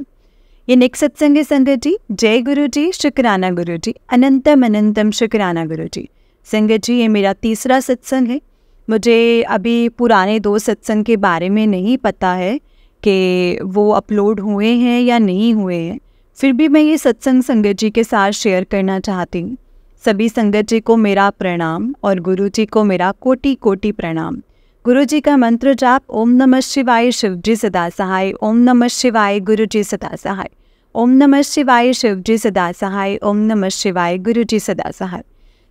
[SPEAKER 1] ये नेक्स्ट सत्संग है संगत जी। जय गुरु जी, शुक्राना गुरु जी, अनंतम अनंतम शुक्राना गुरु जी। संगत जी ये मेरा तीसरा सत्संग है। मुझे अभी पुराने 2 सत्संग के बारे में नहीं पता है कि वो अपलोड हुए हैं या नहीं हुए हैं, फिर भी मैं ये सत्संग संगत जी के साथ शेयर करना चाहती हूँ। सभी संगत जी को मेरा प्रणाम और गुरु जी को मेरा कोटि कोटि प्रणाम। गुरु जी का मंत्र जाप, ओम नमः शिवाय शिव जी सदा सहाय, ओम नमः शिवाय गुरु जी सदा सहाय, ओम नमः शिवाय शिव जी सदा सहाय, ओम नमः शिवाय गुरु जी सदा सहाय।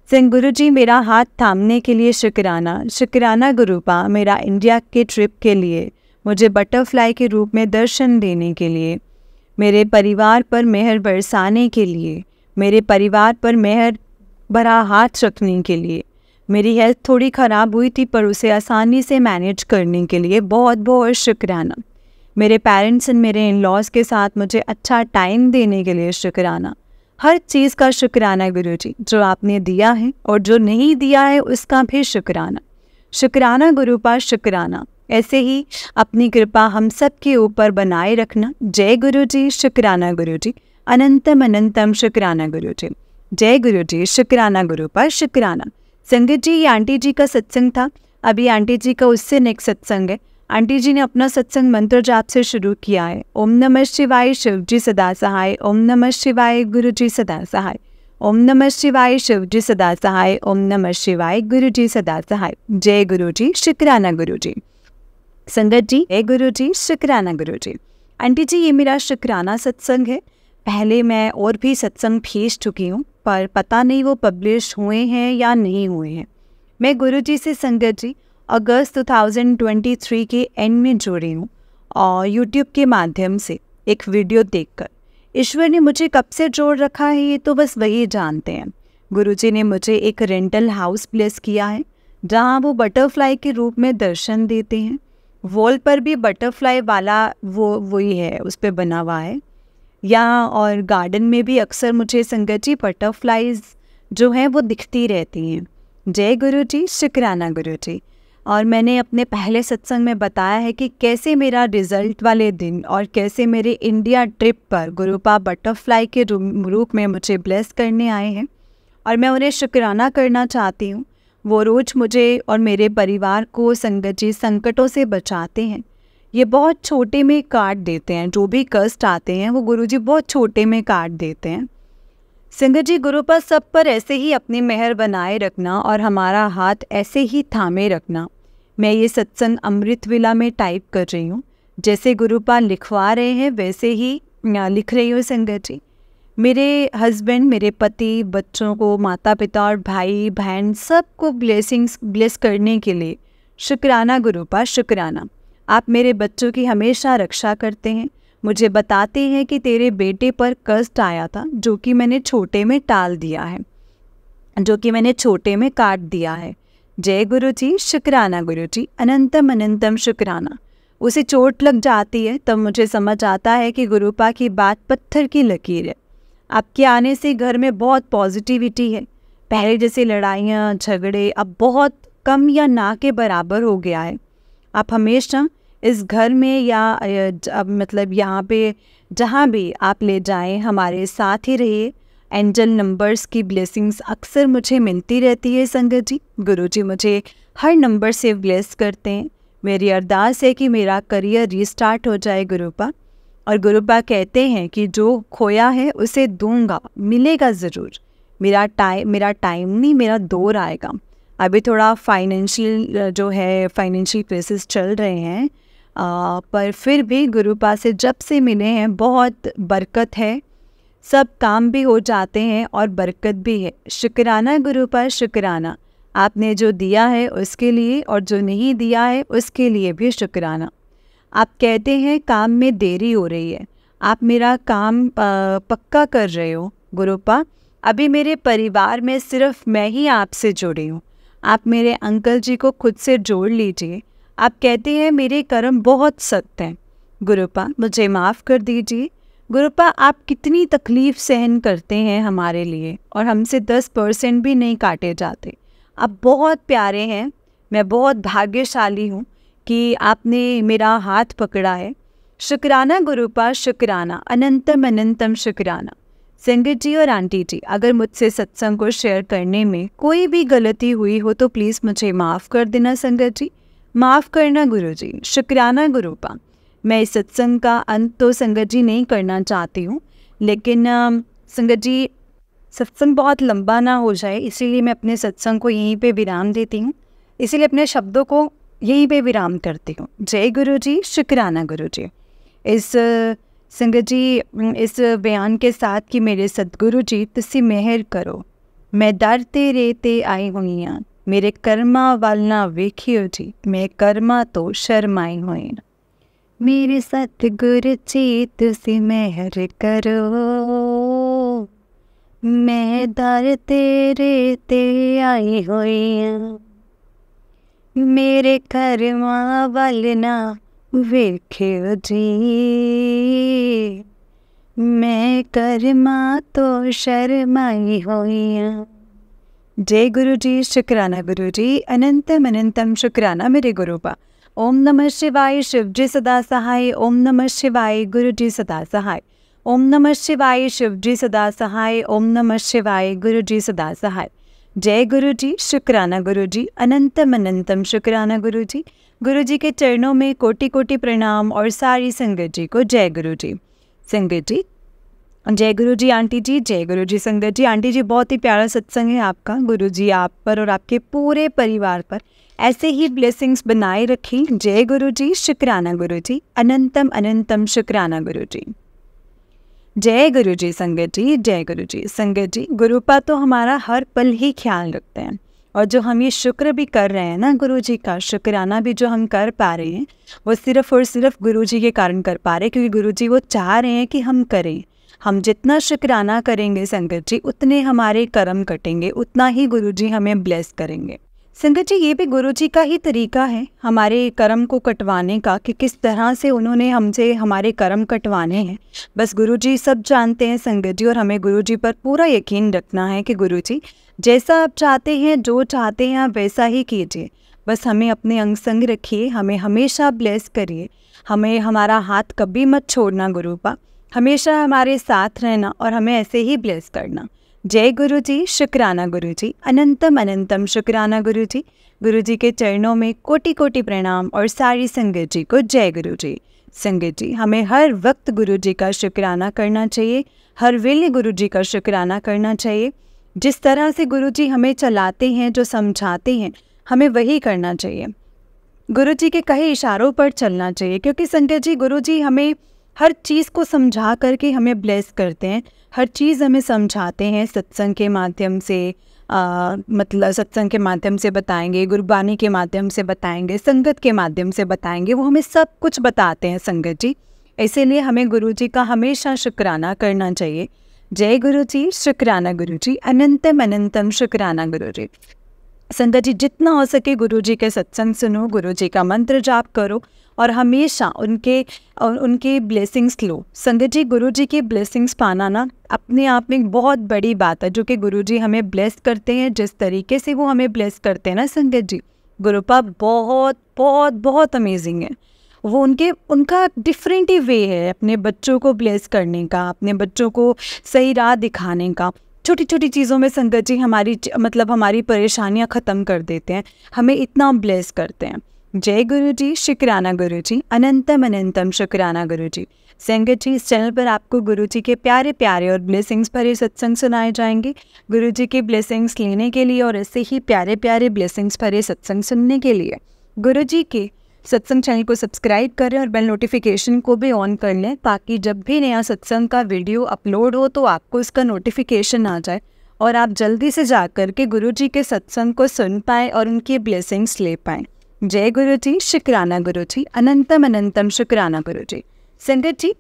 [SPEAKER 1] सिंह गुरु जी मेरा हाथ थामने के लिए शुक्राना। शुक्राना गुरुपा, मेरा इंडिया के ट्रिप के लिए, मुझे बटरफ्लाई के रूप में दर्शन देने के लिए, मेरे परिवार पर मेहर बरसाने के लिए, मेरे परिवार पर मेहर भरा हाथ रखने के लिए, मेरी हेल्थ थोड़ी ख़राब हुई थी पर उसे आसानी से मैनेज करने के लिए बहुत बहुत शुक्राना। मेरे पेरेंट्स एंड मेरे इन लॉज के साथ मुझे अच्छा टाइम देने के लिए शुक्राना। हर चीज़ का शुक्राना गुरु जी, जो आपने दिया है और जो नहीं दिया है उसका भी शुक्राना। शुक्राना गुरुपा, शुक्राना। ऐसे ही अपनी कृपा हम सब के ऊपर बनाए रखना। जय गुरु जी, शुक्राना गुरु जी, अनंतम अनंतम शुक्राना गुरु जी। जय गुरु जी, शुक्राना गुरुपा, शुक्राना। संगत जी ये आंटी जी का सत्संग था। अभी आंटी जी का उससे नेक्स्ट सत्संग है। आंटी जी ने अपना सत्संग मंत्र जाप से शुरू किया है। ओम नमः शिवाय शिव जी सदा सहाय, ओम नमः शिवाय गुरु जी सदा सहाय, ओम नमः शिवाय शिव जी सदा सहाय, ओम नमः शिवाय गुरु जी सदा सहाय। जय गुरु जी, शुक्राना गुरु जी। संगत जी जय गुरु जी, शुक्राना गुरु जी। आंटी जी ये मेरा शुक्राना सत्संग है। पहले मैं और भी सत्संग भेज चुकी हूँ पर पता नहीं वो पब्लिश हुए हैं या नहीं हुए हैं। मैं गुरु जी से संगत जी अगस्त 2023 के एंड में जुड़ी हूँ और यूट्यूब के माध्यम से एक वीडियो देखकर। ईश्वर ने मुझे कब से जोड़ रखा है ये तो बस वही जानते हैं। गुरु जी ने मुझे एक रेंटल हाउस प्लेस किया है जहाँ वो बटरफ्लाई के रूप में दर्शन देते हैं। वॉल पर भी बटरफ्लाई वाला वही है, उस पर बना हुआ है। यहाँ और गार्डन में भी अक्सर मुझे संगत जी बटरफ्लाइज जो हैं वो दिखती रहती हैं। जय गुरु जी, शुक्राना गुरु जी। और मैंने अपने पहले सत्संग में बताया है कि कैसे मेरा रिज़ल्ट वाले दिन और कैसे मेरे इंडिया ट्रिप पर गुरुपा बटरफ्लाई के रूप में मुझे ब्लेस करने आए हैं और मैं उन्हें शुक्राना करना चाहती हूँ। वो रोज़ मुझे और मेरे परिवार को संगत जी संकटों से बचाते हैं। ये बहुत छोटे में काट देते हैं, जो भी कष्ट आते हैं वो गुरुजी बहुत छोटे में काट देते हैं। संगत जी गुरुपा सब पर ऐसे ही अपनी मेहर बनाए रखना और हमारा हाथ ऐसे ही थामे रखना। मैं ये सत्संग अमृत विला में टाइप कर रही हूँ, जैसे गुरुपा लिखवा रहे हैं वैसे ही लिख रही हूँ संगत जी। मेरे हस्बैंड, मेरे पति, बच्चों को, माता पिता और भाई बहन सबको ब्लेस करने के लिए शुक्राना गुरुपा, शुक्राना। आप मेरे बच्चों की हमेशा रक्षा करते हैं, मुझे बताते हैं कि तेरे बेटे पर कष्ट आया था जो कि मैंने छोटे में टाल दिया है, जो कि मैंने छोटे में काट दिया है। जय गुरु जी, शुक्राना गुरु जी, अनंतम अनंतम शुक्राना। उसे चोट लग जाती है तब मुझे समझ आता है कि गुरुपा की बात पत्थर की लकीर है। आपके आने से घर में बहुत पॉजिटिविटी है। पहले जैसे लड़ाइयाँ झगड़े अब बहुत कम या ना के बराबर हो गया है। आप हमेशा इस घर में या मतलब यहाँ पे जहाँ भी आप ले जाएं हमारे साथ ही रहिए। एंजल नंबर्स की ब्लेसिंग्स अक्सर मुझे मिलती रहती है संगत जी। गुरु जी मुझे हर नंबर से ब्लेस करते हैं। मेरी अरदास है कि मेरा करियर रीस्टार्ट हो जाए गुरुपा। और गुरुपा कहते हैं कि जो खोया है उसे दूंगा, मिलेगा ज़रूर। मेरा टाइम नहीं, मेरा दौर आएगा। अभी थोड़ा फाइनेंशियल जो है फाइनेंशियल क्राइसिस चल रहे हैं पर फिर भी गुरुपा से जब से मिले हैं बहुत बरकत है। सब काम भी हो जाते हैं और बरकत भी है। शुक्राना गुरुपा, शुक्राना। आपने जो दिया है उसके लिए और जो नहीं दिया है उसके लिए भी शुक्राना। आप कहते हैं काम में देरी हो रही है, आप मेरा काम पक्का कर रहे हो गुरुपा। अभी मेरे परिवार में सिर्फ मैं ही आपसे जुड़ी हूँ। आप मेरे अंकल जी को खुद से जोड़ लीजिए। आप कहते हैं मेरे कर्म बहुत सख्त हैं। गुरुपा मुझे माफ़ कर दीजिए। गुरुपा आप कितनी तकलीफ़ सहन करते हैं हमारे लिए, और हमसे 10% भी नहीं काटे जाते। आप बहुत प्यारे हैं। मैं बहुत भाग्यशाली हूँ कि आपने मेरा हाथ पकड़ा है। शुक्राना गुरुपा, शुक्राना, अनंतम अनंतम शुक्राना। संगत जी और आंटी जी, अगर मुझसे सत्संग को शेयर करने में कोई भी गलती हुई हो तो प्लीज़ मुझे माफ़ कर देना संगत जी, माफ़ करना गुरु जी। शुक्राना गुरुपा। मैं इस सत्संग का अंत तो संगत जी नहीं करना चाहती हूँ, लेकिन संगत जी सत्संग बहुत लंबा ना हो जाए, इसीलिए मैं अपने सत्संग को यहीं पे विराम देती हूँ। इसीलिए अपने शब्दों को यहीं पे विराम करती हूँ। जय गुरु जी, शुक्राना गुरु जी। इस संगत जी इस बयान के साथ कि मेरे सतगुरु जी तुसी मेहर करो, मैं दर ते रेते आई हुई हाँ, मेरे कर्मा वाल ना वेखियो जी, मैं कर्मा तो शर्माई हुई ना। मेरे सतगुरु जी तुसी मेहर करो, मैं दर तेरे ते आई हुई हाँ, मेरे कर्मा वाल ना वेखियो जी, मैं कर्मा तो शर्माई हुई हाँ। जय गुरु जी, शुक्राना गुरु जी, अनंतम अनंतम शुक्राना मेरे गुरुपा। ओम नमः शिवाय, शिव जी सदा सहाय। ओम नमः शिवाय, गुरु जी सदा सहाय। ओम नमः शिवाय, शिव जी सदा सहाय। ओम नमः शिवाय, गुरु जी सदा सहाय। जय गुरु जी, शुक्राना गुरु जी, अनंतम अनंतम शुक्राना गुरु जी। गुरु जी के चरणों में कोटि कोटि प्रणाम, और सारी संगत जी को जय गुरु जी। संगत जी जय गुरु जी आंटी जी, जय गुरु जी संगत जी। आंटी जी बहुत ही प्यारा सत्संग है आपका। गुरु जी आप पर और आपके पूरे परिवार पर ऐसे ही ब्लेसिंग्स बनाए रखें। जय गुरु जी, शुक्राना गुरु जी, अनंतम अनंतम शुक्राना गुरु जी। जय गुरु जी संगत जी, जय गुरु जी संगत जी। गुरुपा तो हमारा हर पल ही ख्याल रखते हैं, और जो हम ये शुक्र भी कर रहे हैं ना गुरु जी का, शुक्राना भी जो हम कर पा रहे हैं वो सिर्फ और सिर्फ गुरु जी के कारण कर पा रहे हैं, क्योंकि गुरु जी वो चाह रहे हैं कि हम करें। हम जितना शुक्राना करेंगे संगत जी, उतने हमारे कर्म कटेंगे, उतना ही गुरु जी हमें ब्लेस करेंगे। संगत जी ये भी गुरु जी का ही तरीका है हमारे कर्म को कटवाने का, कि किस तरह से उन्होंने हमसे हमारे कर्म कटवाने हैं। बस गुरु जी सब जानते हैं संगत जी, और हमें गुरु जी पर पूरा यकीन रखना है कि गुरु जी जैसा आप चाहते हैं, जो चाहते हैं आप वैसा ही कीजिए। बस हमें अपने अंग संग रखिए, हमें हमेशा ब्लेस करिए, हमें हमारा हाथ कभी मत छोड़ना गुरुपा, हमेशा हमारे साथ रहना और हमें ऐसे ही ब्लेस करना। जय गुरु जी, शुक्राना गुरु जी, अनंतम अनंतम शुक्राना गुरु जी। गुरु जी के चरणों में कोटि कोटि प्रणाम, और सारी संगत जी को जय गुरु जी। संगत जी हमें हर वक्त गुरु जी का शुक्राना करना चाहिए, हर वेले गुरु जी का शुक्राना करना चाहिए। जिस तरह से गुरु जी हमें चलाते हैं, जो समझाते हैं, हमें वही करना चाहिए। गुरु जी के कहे इशारों पर चलना चाहिए, क्योंकि संगत जी गुरु जी हमें हर चीज़ को समझा करके हमें ब्लेस करते हैं, हर चीज़ हमें समझाते हैं। सत्संग के माध्यम से मतलब सत्संग के माध्यम से बताएंगे, गुरबानी के माध्यम से बताएंगे, संगत के माध्यम से बताएंगे, वो हमें सब कुछ बताते हैं संगत जी। इसीलिए हमें गुरु जी का हमेशा शुक्राना करना चाहिए। जय गुरु जी, शुक्राना गुरु जी, अनंतम अनंतम शुक्राना गुरु जी। संगत जी जितना हो सके गुरु जी के सत्संग सुनो, गुरु जी का मंत्र जाप करो, और हमेशा उनके ब्लेसिंग्स लो। संगत जी गुरु जी की ब्लेसिंग्स पाना ना अपने आप में एक बहुत बड़ी बात है, जो कि गुरु जी हमें ब्लेस करते हैं। जिस तरीके से वो हमें ब्लेस करते हैं ना संगत जी, गुरुपा बहुत बहुत बहुत अमेजिंग है। वो उनका डिफरेंट ही वे है अपने बच्चों को ब्लेस करने का, अपने बच्चों को सही राह दिखाने का। छोटी छोटी चीज़ों में संगत जी हमारी परेशानियां ख़त्म कर देते हैं, हमें इतना ब्लेस करते हैं। जय गुरु जी, शुक्राना गुरु जी, अनंतम अनंतम शुक्राना गुरु जी। संगत जी इस चैनल पर आपको गुरु जी के प्यारे प्यारे और ब्लेसिंग्स भरे सत्संग सुनाए जाएंगे। गुरु जी के ब्लेसिंग्स लेने के लिए और ऐसे ही प्यारे प्यारे ब्लेसिंग्स भरे सत्संग सुनने के लिए गुरु जी के सत्संग चैनल को सब्सक्राइब करें और बेल नोटिफिकेशन को भी ऑन कर लें, ताकि जब भी नया सत्संग का वीडियो अपलोड हो तो आपको इसका नोटिफिकेशन आ जाए और आप जल्दी से जा कर के गुरु जी के सत्संग को सुन पाएँ और उनकी ब्लेसिंग्स ले पाएँ। जय गुरु जी, शुक्राना गुरु जी, अनंतम अनंतम शुक्राना गुरु जी। संगत जी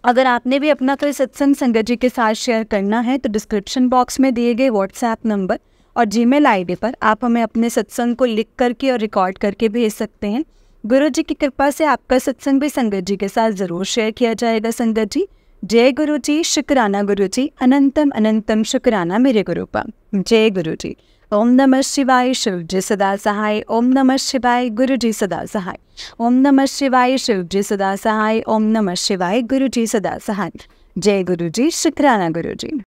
[SPEAKER 1] अगर आपने भी अपना कोई सत्संग संगत जी के साथ शेयर करना है तो डिस्क्रिप्शन बॉक्स में दिए गए व्हाट्सएप नंबर और जीमेल आईडी पर आप हमें अपने सत्संग को लिख करके और रिकॉर्ड करके भेज सकते हैं। गुरु जी की कृपा से आपका सत्संग भी संगत जी के साथ ज़रूर शेयर किया जाएगा। संगत जी, जय गुरु जी, शुक्राना गुरु जी, अनंतम अनंतम शुक्राना मेरे गुरुपा। जय गुरु जी। ओम नमः शिवाय, शिव जी सदा सहाय। ओम नमः शिवाय, गुरु जी सदा सहाय। ओम नमः शिवाय, शिव जी सदा सहाय। ओम नमः शिवाय, गुरु जी सदा सहाय। जय गुरु जी, शुक्राना गुरु जी।